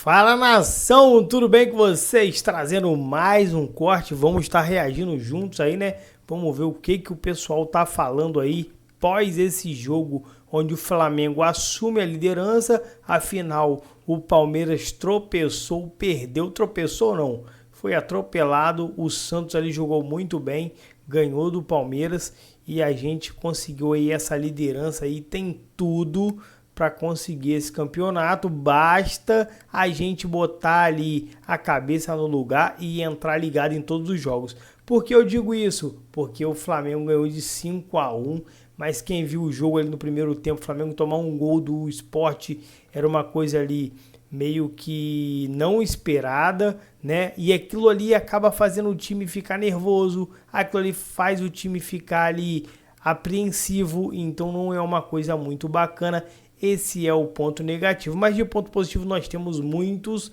Fala, nação, tudo bem com vocês? Trazendo mais um corte, vamos estar reagindo juntos aí, né? Vamos ver o que o pessoal tá falando aí pós esse jogo onde o Flamengo assume a liderança. Afinal, o Palmeiras tropeçou, perdeu, tropeçou não, foi atropelado. O Santos ali jogou muito bem, ganhou do Palmeiras e a gente conseguiu aí essa liderança aí, tem tudo para conseguir esse campeonato, basta a gente botar ali a cabeça no lugar e entrar ligado em todos os jogos. Por que eu digo isso? Porque o Flamengo ganhou de 5-1, mas quem viu o jogo ali no primeiro tempo, o Flamengo tomar um gol do Sport, era uma coisa ali meio que não esperada, né? E aquilo ali acaba fazendo o time ficar nervoso, aquilo ali faz o time ficar ali apreensivo, então não é uma coisa muito bacana. Esse é o ponto negativo, mas de ponto positivo nós temos muitos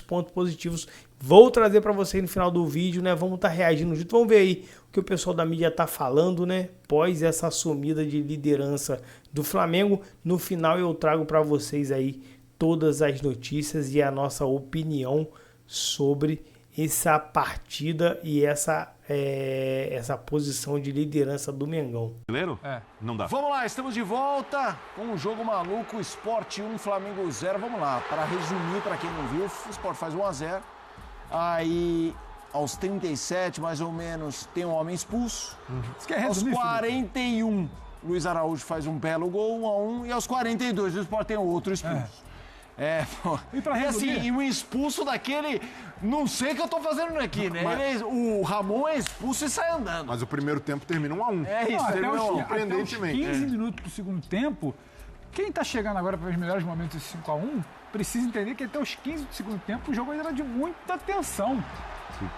pontos positivos. Vou trazer para vocês no final do vídeo, né? Vamos estar reagindo junto, vamos ver aí o que o pessoal da mídia tá falando, né? Pós essa assumida de liderança do Flamengo. No final eu trago para vocês aí todas as notícias e a nossa opinião sobre essa partida e essa posição de liderança do Mengão. Não dá. Vamos lá, estamos de volta com um jogo maluco, Sport 1, Flamengo 0. Vamos lá, para resumir, para quem não viu, o Sport faz 1-0. Aí, aos 37, mais ou menos, tem um homem expulso. Aos 41, Luiz Araújo faz um belo gol, 1-1. E aos 42, o Sport tem outro expulso. E assim, um expulso daquele, não sei o que eu tô fazendo aqui, né? O Ramon é expulso e sai andando. Mas o primeiro tempo termina 1-1. É isso, surpreendentemente. Até os 15 minutos do segundo tempo, quem tá chegando agora para os melhores momentos de 5-1, precisa entender que até os 15 do segundo tempo o jogo ainda era de muita tensão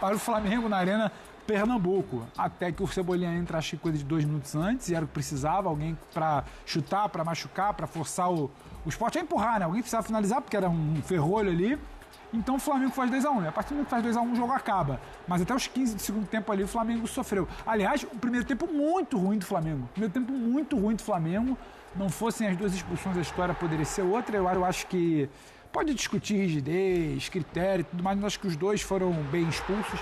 para o Flamengo na Arena Pernambuco. Até que o Cebolinha entra, acho que coisa de 2 minutos antes, e era o que precisava, alguém para chutar, para machucar, para forçar o Sport a empurrar, né? Alguém precisava finalizar, porque era um ferrolho ali. Então o Flamengo faz 2-1, né? A partir do momento que faz 2-1, o jogo acaba. Mas até os 15 do segundo tempo ali, o Flamengo sofreu. Aliás, o primeiro tempo muito ruim do Flamengo. Primeiro tempo muito ruim do Flamengo. Não fossem as 2 expulsões, a história poderia ser outra. Eu acho que pode discutir rigidez, critério e tudo mais, mas acho que os 2 foram bem expulsos.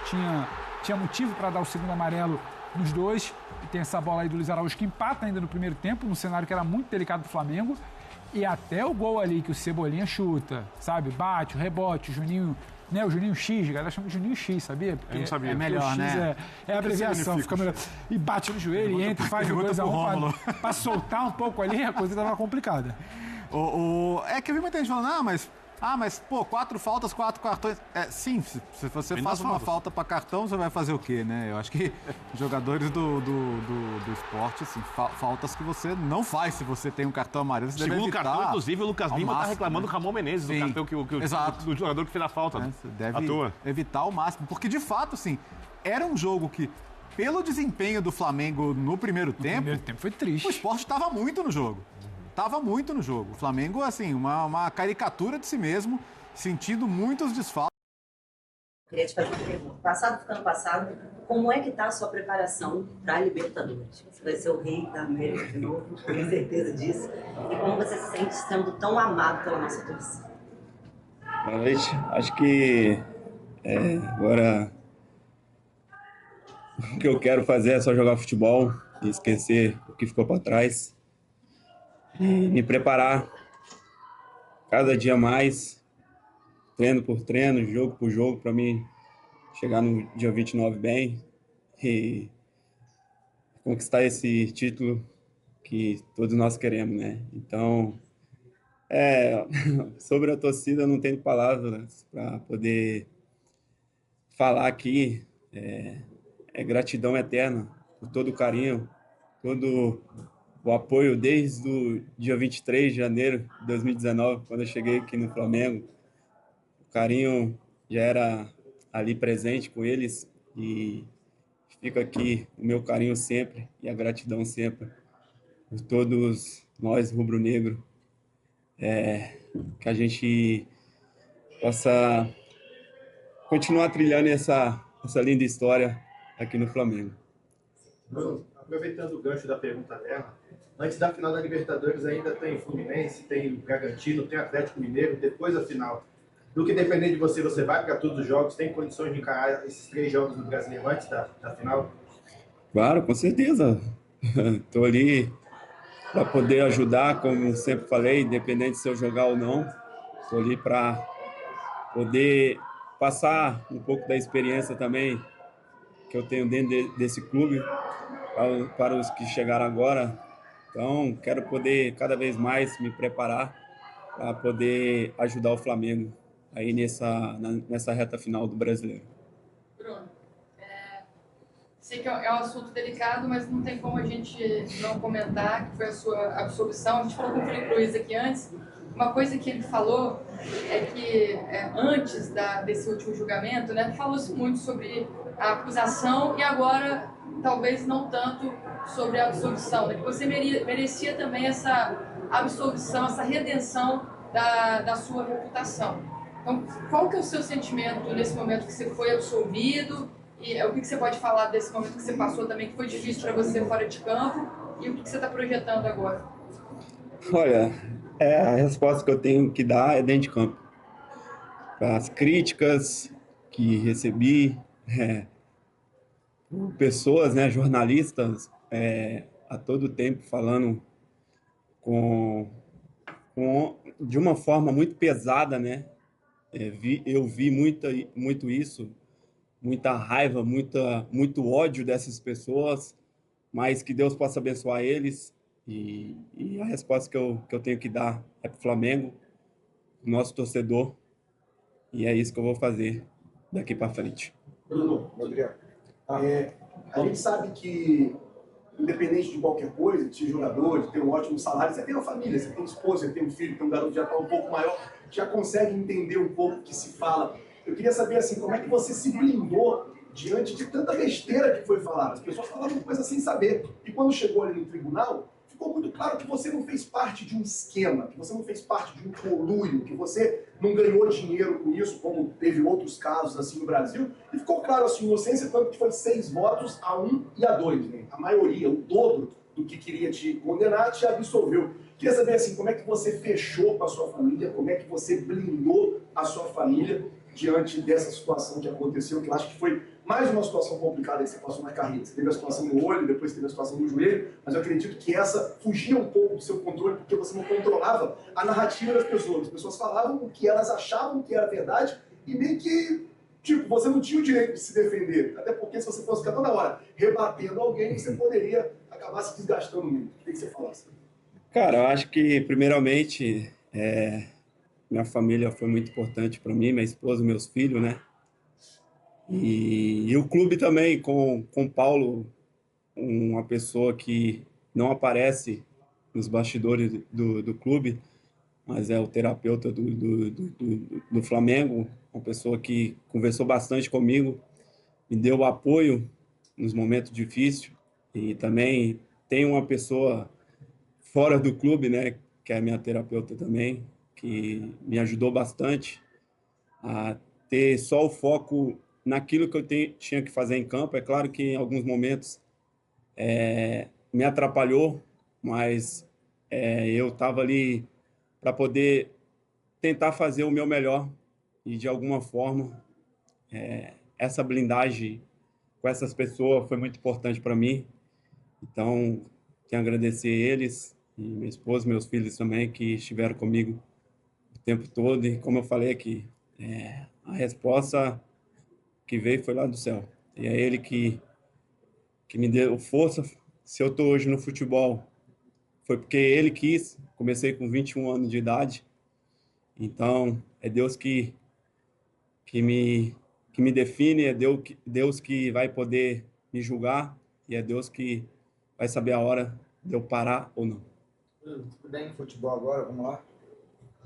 Tinha motivo para dar o segundo amarelo nos 2. E tem essa bola aí do Luiz Araújo que empata ainda no primeiro tempo, num cenário que era muito delicado do Flamengo. E até o gol ali que o Cebolinha chuta, sabe? Bate, o rebote, o Juninho, né? O Juninho X, a galera chama de Juninho X, sabia? Porque eu não sabia. É melhor, né? É a abreviação, fica melhor. E bate no joelho, e entra e faz o 2-1 pra soltar um pouco ali, a coisa tava complicada. É que eu vi muita gente falando, mas, pô, 4 faltas, 4 cartões. Sim, se você faz uma falta para cartão, você vai fazer o quê, né? Eu acho que jogadores do esporte, assim, faltas que você não faz se você tem um cartão amarelo. Você deve evitar. Cartão, inclusive, o Lucas Lima tá reclamando do Ramon Menezes, do cartão do jogador que fez a falta. Você deve evitar ao máximo, porque de fato, assim, era um jogo que, pelo desempenho do Flamengo no primeiro tempo foi triste. O Sport estava muito no jogo. O Flamengo, assim, uma caricatura de si mesmo, sentindo muitos desfalques. Queria te fazer uma pergunta. Ficando passado, como é que está a sua preparação para a Libertadores? Você vai ser o rei da América de novo, tenho certeza disso. E como você se sente sendo tão amado pela nossa torcida? Boa noite. Acho que agora o que eu quero fazer é só jogar futebol e esquecer o que ficou para trás. E me preparar cada dia mais, treino por treino, jogo por jogo, para mim chegar no dia 29 bem e conquistar esse título que todos nós queremos, né? Então, sobre a torcida, eu não tenho palavras para poder falar aqui. É gratidão eterna por todo o carinho, todo o apoio desde o dia 23 de janeiro de 2019, quando eu cheguei aqui no Flamengo. O carinho já era ali presente com eles e fica aqui o meu carinho sempre e a gratidão sempre por todos nós rubro-negro, que a gente possa continuar trilhando essa linda história aqui no Flamengo. Bruno, aproveitando o gancho da pergunta dela, antes da final da Libertadores ainda tem Fluminense, tem Bragantino, tem Atlético Mineiro, depois da final. Do que depender de você, você vai para todos os jogos, tem condições de encarar esses 3 jogos do Brasileiro antes da final? Claro, com certeza. Estou ali para poder ajudar, como sempre falei, independente se eu jogar ou não. Estou ali para poder passar um pouco da experiência também que eu tenho dentro desse clube para os que chegaram agora. Então, quero poder cada vez mais me preparar para poder ajudar o Flamengo aí nessa reta final do Brasileiro. Bruno, sei que é um assunto delicado, mas não tem como a gente não comentar que foi a sua absolvição. A gente falou com o Felipe Luiz aqui antes. Uma coisa que ele falou é que antes desse último julgamento, né, falou-se muito sobre a acusação e agora talvez não tanto sobre a absolvição, né, que você merecia também essa absolvição, essa redenção da sua reputação. Então, qual que é o seu sentimento nesse momento que você foi absolvido? E o que você pode falar desse momento que você passou também, que foi difícil para você fora de campo? E o que você está projetando agora? Olha, a resposta que eu tenho que dar é dentro de campo. As críticas que recebi, pessoas, né, jornalistas, a todo tempo falando de uma forma muito pesada, né? Eu vi muito isso, muita raiva, muito ódio dessas pessoas, mas que Deus possa abençoar eles. E a resposta que eu tenho que dar é para o Flamengo, nosso torcedor, e é isso que eu vou fazer daqui para frente. Bruno, Gabriel, a gente sabe que, independente de qualquer coisa, de ser jogador, de ter um ótimo salário, você tem uma família, você tem esposa, você tem um filho, tem um garoto que já está um pouco maior, já consegue entender um pouco o que se fala. Eu queria saber, assim, como é que você se blindou diante de tanta besteira que foi falada? As pessoas falavam coisas sem saber. E quando chegou ali no tribunal, ficou muito claro que você não fez parte de um esquema, que você não fez parte de um conluio, que você não ganhou dinheiro com isso, como teve outros casos assim no Brasil. E ficou claro a sua inocência, tanto que foi 6 votos a 1 e a 2. Né? A maioria, o dobro do que queria te condenar, te absolveu. Queria saber assim, como é que você fechou com a sua família, como é que você blindou a sua família diante dessa situação que aconteceu, que eu acho que foi mais uma situação complicada que você passou na carreira. Você teve a situação no olho, depois teve a situação no joelho, mas eu acredito que essa fugia um pouco do seu controle, porque você não controlava a narrativa das pessoas. As pessoas falavam o que elas achavam que era verdade e meio que, tipo, você não tinha o direito de se defender. Até porque se você fosse ficar toda hora rebatendo alguém, você poderia acabar se desgastando muito. O que você falasse? Cara, eu acho que, primeiramente, minha família foi muito importante para mim, minha esposa, meus filhos, né? E o clube também, com o Paulo, uma pessoa que não aparece nos bastidores do clube, mas é o terapeuta do Flamengo, uma pessoa que conversou bastante comigo, me deu apoio nos momentos difíceis, e também tem uma pessoa fora do clube, né, que é a minha terapeuta também, que me ajudou bastante a ter só o foco naquilo que eu tinha que fazer em campo. É claro que em alguns momentos me atrapalhou, mas eu estava ali para poder tentar fazer o meu melhor e, de alguma forma, essa blindagem com essas pessoas foi muito importante para mim. Então, tenho a agradecer eles, e minha esposa, meus filhos também, que estiveram comigo o tempo todo. E, como eu falei aqui, a resposta que veio foi lá do céu. E é ele que me deu força. Se eu estou hoje no futebol, foi porque ele quis. Comecei com 21 anos de idade. Então, é Deus que me define, é Deus que vai poder me julgar, e é Deus que vai saber a hora de eu parar ou não. Bruno, tudo bem? Futebol agora, vamos lá?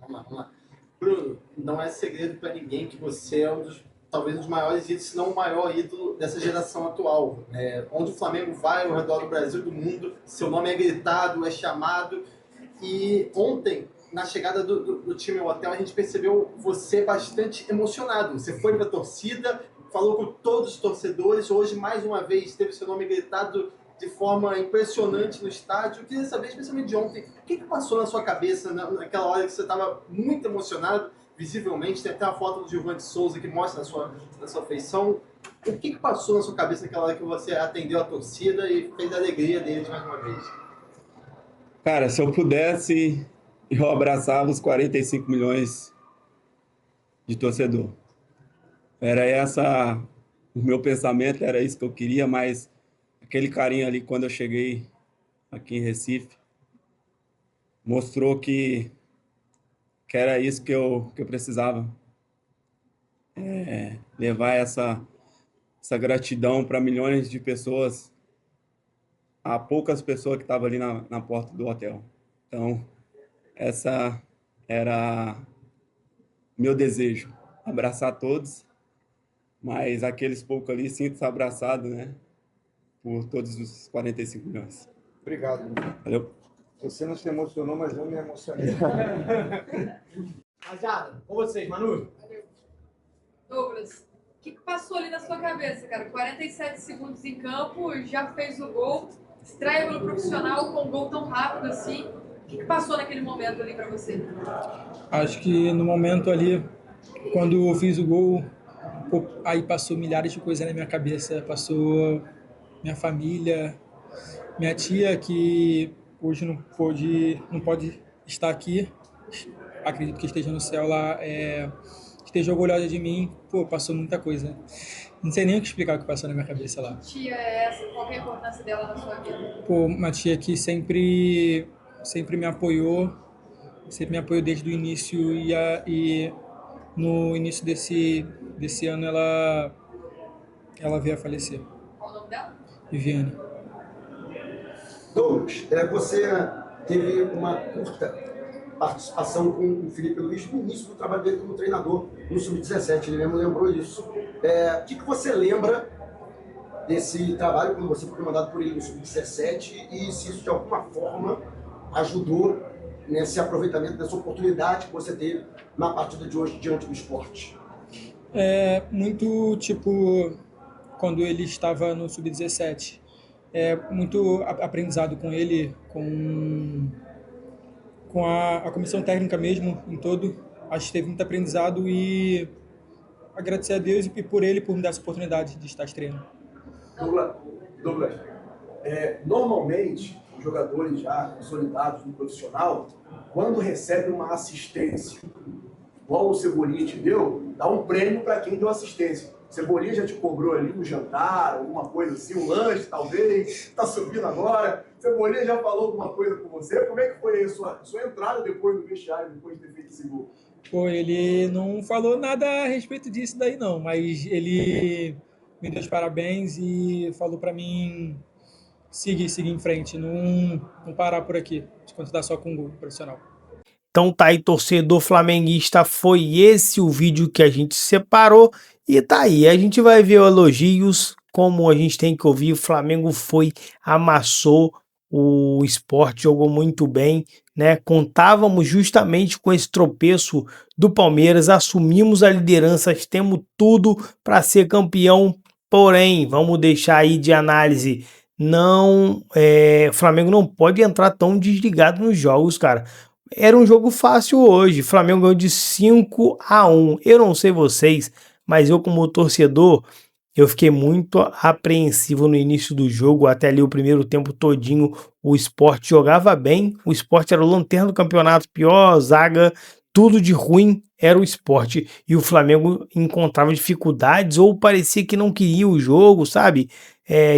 Vamos lá. Bruno, não é segredo para ninguém que você é talvez um dos maiores ídolos, se não o maior ídolo dessa geração atual. Onde o Flamengo vai ao redor do Brasil e do mundo, seu nome é gritado, é chamado. E ontem, na chegada do time ao hotel, a gente percebeu você bastante emocionado. Você foi para a torcida, falou com todos os torcedores, hoje mais uma vez teve seu nome gritado de forma impressionante no estádio. Eu queria saber, especialmente de ontem, o que passou na sua cabeça naquela hora que você estava muito emocionado, visivelmente? Tem até a foto do Gilvan de Souza que mostra na sua feição. O que passou na sua cabeça naquela hora que você atendeu a torcida e fez a alegria deles mais uma vez? Cara, se eu pudesse, eu abraçava os 45 milhões de torcedor. O meu pensamento era isso que eu queria, mas aquele carinho ali, quando eu cheguei aqui em Recife, mostrou que era isso que eu precisava. Levar essa gratidão para milhões de pessoas, a poucas pessoas que estavam ali na porta do hotel. Então, essa era meu desejo, abraçar todos, mas aqueles poucos ali, sinto-se abraçado, né, por todos os 45 milhões. Obrigado. Valeu. Você não se emocionou, mas eu me emocionei. Rapaziada, com vocês, Manu. Douglas, o que passou ali na sua cabeça, cara? 47 segundos em campo, já fez o gol, estreia pelo profissional com um gol tão rápido assim. O que passou naquele momento ali pra você? Acho que no momento ali, quando eu fiz o gol, aí passou milhares de coisas na minha cabeça. Passou minha família, minha tia, que hoje não pode estar aqui. Acredito que esteja no céu lá, esteja orgulhosa de mim. Passou muita coisa. Não sei nem o que explicar o que passou na minha cabeça lá. Que tia é essa? Qual é a importância dela na sua vida? Uma tia que sempre me apoiou, desde o início, e no início desse ano ela veio a falecer. Qual o nome dela? Viviane. Douglas, você teve uma curta participação com o Felipe Luiz no início do trabalho dele como treinador no Sub-17, ele mesmo lembrou isso. O que você lembra desse trabalho quando você foi comandado por ele no Sub-17 e se isso de alguma forma ajudou nesse aproveitamento dessa oportunidade que você teve na partida de hoje diante do Sport? Muito quando ele estava no Sub-17. Muito aprendizado com ele, com a comissão técnica mesmo, em todo. Acho que teve muito aprendizado e agradecer a Deus e por ele por me dar essa oportunidade de estar estreando. Douglas, normalmente, os jogadores já consolidados no profissional, quando recebem uma assistência, igual o Cebolinha te deu, dá um prêmio para quem deu assistência. Cebolinha já te cobrou ali um jantar, alguma coisa assim, um lanche talvez, está subindo agora. Cebolinha já falou alguma coisa com você? Como é que foi a sua entrada depois do vestiário, depois de ter feito esse gol? Ele não falou nada a respeito disso daí não, mas ele me deu os parabéns e falou para mim seguir em frente, não parar por aqui, enquanto dá só com um gol profissional. Então tá aí, torcedor flamenguista, foi esse o vídeo que a gente separou e tá aí, a gente vai ver elogios, como a gente tem que ouvir. O Flamengo amassou o Sport, jogou muito bem, né? Contávamos justamente com esse tropeço do Palmeiras, assumimos a liderança, temos tudo para ser campeão, porém, vamos deixar aí de análise, o Flamengo não pode entrar tão desligado nos jogos, cara. Era um jogo fácil hoje, o Flamengo ganhou de 5-1, eu não sei vocês, mas eu como torcedor, eu fiquei muito apreensivo no início do jogo, até ali o primeiro tempo todinho, o Sport jogava bem, o Sport era o lanterna do campeonato, pior zaga, tudo de ruim era o Sport, e o Flamengo encontrava dificuldades, ou parecia que não queria o jogo, sabe,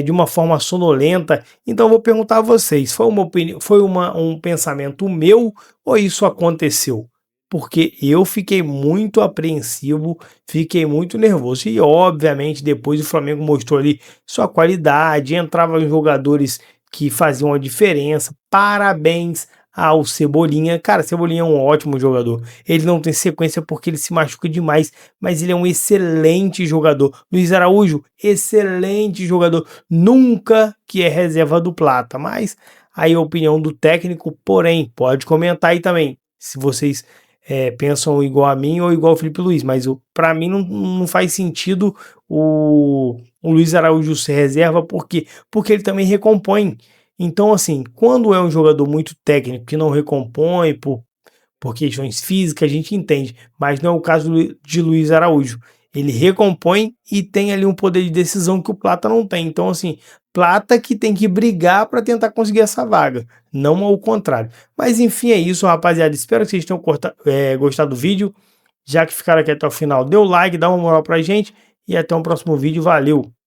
de uma forma sonolenta. Então eu vou perguntar a vocês, foi um pensamento meu, ou isso aconteceu? Porque eu fiquei muito apreensivo, fiquei muito nervoso. E, obviamente, depois o Flamengo mostrou ali sua qualidade, entravam jogadores que faziam a diferença. Parabéns ao Cebolinha. Cara, Cebolinha é um ótimo jogador. Ele não tem sequência porque ele se machuca demais, mas ele é um excelente jogador. Luiz Araújo, excelente jogador. Nunca que é reserva do Plata, mas aí a opinião do técnico, porém, pode comentar aí também, se vocês pensam igual a mim ou igual o Felipe Luiz, mas para mim não faz sentido o Luiz Araújo ser reserva, porque ele também recompõe. Então, assim, quando é um jogador muito técnico que não recompõe por questões físicas, a gente entende, mas não é o caso de Luiz Araújo. Ele recompõe e tem ali um poder de decisão que o Plata não tem. Então, assim, Plata que tem que brigar para tentar conseguir essa vaga, não ao contrário. Mas enfim, é isso, rapaziada. Espero que vocês tenham gostado do vídeo. Já que ficaram aqui até o final, dê o like, dá uma moral pra gente e até o próximo vídeo. Valeu!